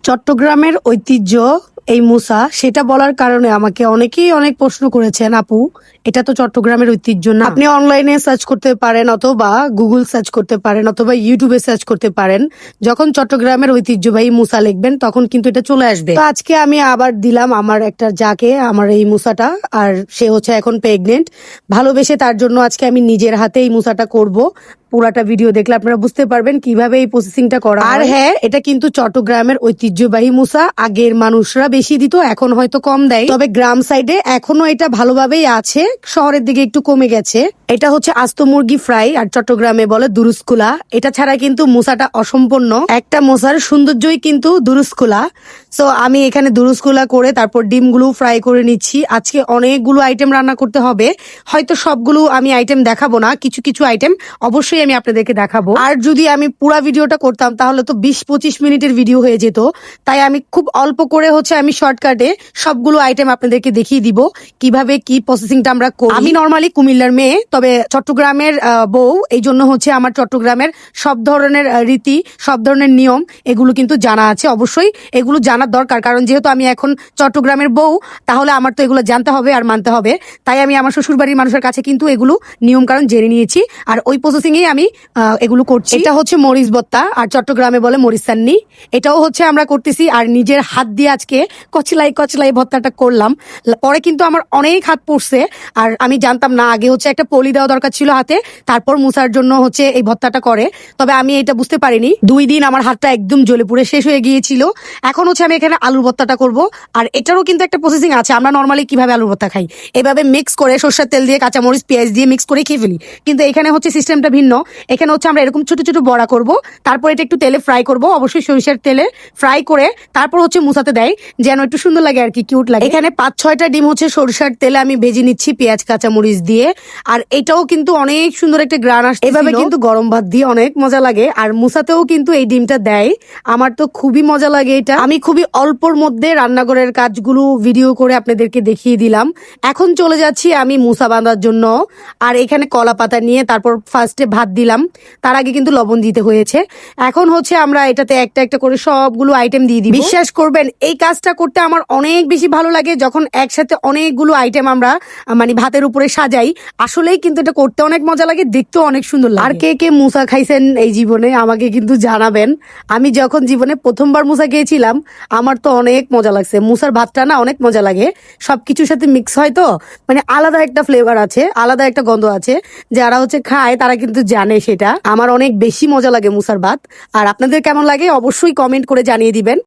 চট্টগ্রামের ঐতিহ্য এই মুসা, সেটা বলার কারণে আমাকে অনেকেই অনেক প্রশ্ন করেছেন, আপু এটা তো চট্টগ্রামের ঐতিহ্য না। আপনি অনলাইনে সার্চ করতে পারেন, অথবা গুগল সার্চ করতে পারেন, অথবা ইউটিউবে সার্চ করতে পারেন। যখন চট্টগ্রামের ঐতিহ্যবাহী মুসা লিখবেন তখন কিন্তু এটা চলে আসবে। তো আজকে আমি আবার দিলাম আমার একটা যাকে আমার এই মুসাটা, আর সে হচ্ছে এখন প্রেগনেন্ট। ভালোবেসে তার জন্য আজকে আমি নিজের হাতে এই মুসাটা করব। পুরাটা ভিডিও দেখলে আপনারা বুঝতে পারবেন কিভাবে এই প্রসেসিংটা করা। আর হ্যাঁ, এটা কিন্তু চট্টগ্রামের ঐতিহ্যবাহী মুসা। আগের মানুষরা বেশি দিত, এখন হয়তো কম দেয়, তবে গ্রাম সাইডে এখনো এটা ভালোভাবেই আছে, শহরের দিকে একটু কমে গেছে। এটা হচ্ছে আস্ত মুরগি ফ্রাই, আর চট্টগ্রামে বলে দুরুসকুলা। এটা ছাড়া কিন্তু মুসাটা অসম্পূর্ণ। একটা মুসার সৌন্দর্যই কিন্তু দুরুসকুলা। সো আমি এখানে দুরুসকুলা করে তারপর ডিমগুলো ফ্রাই করে নিচ্ছি। আজকে অনেকগুলো আইটেম রান্না করতে হবে, হয়তো সবগুলো আমি আইটেম দেখাবো না, কিছু কিছু আইটেম অবশ্যই আমি আপনাদেরকে দেখাবো। আর যদি আমি পুরা ভিডিওটা করতাম তাহলে তো 20-25 মিনিটের ভিডিও হয়ে যেত। তাই আমি খুব অল্প করে হচ্ছে আমি শর্টকাটে সবগুলো আইটেম আপনাদেরকে দেখিয়ে দিব কিভাবে কি প্রসেসিংটা আমরা করি। আমি নর্মালি কুমিল্লার মেয়ে, তবে চট্টগ্রামের বউ, এই জন্য হচ্ছে আমার চট্টগ্রামের সব ধরনের রীতি, সব ধরনের নিয়ম এগুলো কিন্তু জানা আছে। অবশ্যই এগুলো জানার দরকার, কারণ যেহেতু আমি এখন চট্টগ্রামের বউ, তাহলে আমার তো এগুলো জানতে হবে আর মানতে হবে। তাই আমি আমার শ্বশুরবাড়ির মানুষের কাছে কিন্তু এগুলো নিয়ম কারণ জেনে নিয়েছি, আর ওই প্রসেসিং এ আমি এগুলো করছি। এটা হচ্ছে মরিচ ভর্তা, আর চট্টগ্রামে বলে মরিচ সান্নি। এটাও হচ্ছে আমরা করতেছি, আর নিজের হাত দিয়ে আজকে কচলাই কচলাই ভর্তাটা করলাম। পরে কিন্তু আমার অনেক হাত পড়ছে, আর আমি জানতাম না। আগে হচ্ছে একটা পলি দেওয়া দরকার ছিল হাতে, তারপর মুসার জন্য হচ্ছে এই ভর্তাটা করে। তবে আমি এটা বুঝতে পারিনি, 2 দিন আমার হাতটা একদম জ্বলে পুড়ে শেষ হয়ে গিয়েছিল। এখন হচ্ছে আমি এখানে আলুর ভর্তাটা করব, আর এটারও কিন্তু একটা প্রসেসিং আছে। আমরা নর্মালি কিভাবে আলুর ভর্তা খাই, এভাবে মিক্স করে সরষের তেল দিয়ে কাঁচামরিচ পেঁয়াজ দিয়ে মিক্স করে খেয়ে ফেলি, কিন্তু এখানে হচ্ছে সিস্টেমটা ভিন্ন। এখানে হচ্ছে আমরা এরকম ছোট ছোট বড়া করব, তারপর এটা একটু তেলে ফ্রাই করব, অবশ্যই সরিষার তেলে ফ্রাই করে তারপর হচ্ছে মুসাতে দেয়, যেন একটু সুন্দর লাগে আর কি, কিউট লাগে। এখানে 5-6টা ডিম হচ্ছে সরিষার তেলে আমি ভেজে নিচ্ছি পেঁয়াজ কাঁচামরিচ দিয়ে, আর এটাও কিন্তু অনেক সুন্দর একটা গ্রান আসছে। এভাবে কিন্তু গরম ভাত দিয়ে অনেক মজা লাগে, আর মুসাতেও কিন্তু এই ডিমটা দেয়। আমার তো খুবই মজা লাগে এটা। আমি খুবই অল্পর মধ্যে রান্নাঘরের কাজগুলো ভিডিও করে আপনাদেরকে দেখিয়ে দিলাম। এখন চলে যাচ্ছি আমি মুসা বাঁধার জন্য, আর এখানে কলা পাতা নিয়ে তারপর ফার্স্টে ভাত দিলাম, তার আগে কিন্তু লবণ দিতে হয়েছে। এখন হচ্ছে আমরা এটাতে একটা একটা করে সবগুলো আইটেম দিয়ে দিই। বিশ্বাস করবেন এই কাজটা করতে আমার অনেক বেশি ভালো লাগে, যখন একসাথে অনেকগুলো আইটেম আমরা মানে ভাতের উপরে সাজাই। আসলেই কিন্তু এটা করতে অনেক মজা লাগে, দেখতেও অনেক সুন্দর লাগে। আর কে কে মুসা খাইছেন এই জীবনে আমাকে কিন্তু জানাবেন। আমি যখন জীবনে প্রথমবার মুসা খেয়েছিলাম, আমার তো অনেক মজা লাগছে। মুসার ভাতটা না অনেক মজা লাগে, সবকিছুর সাথে মিক্স হয় তো, মানে আলাদা একটা ফ্লেভার আছে, আলাদা একটা গন্ধ আছে। যারা হচ্ছে খায় তারা কিন্তু জানে সেটা। আমার অনেক বেশি মজা লাগে মুসার ভাত। আর আপনাদের কেমন লাগে অবশ্যই কমেন্ট করে জানিয়ে দিবেন।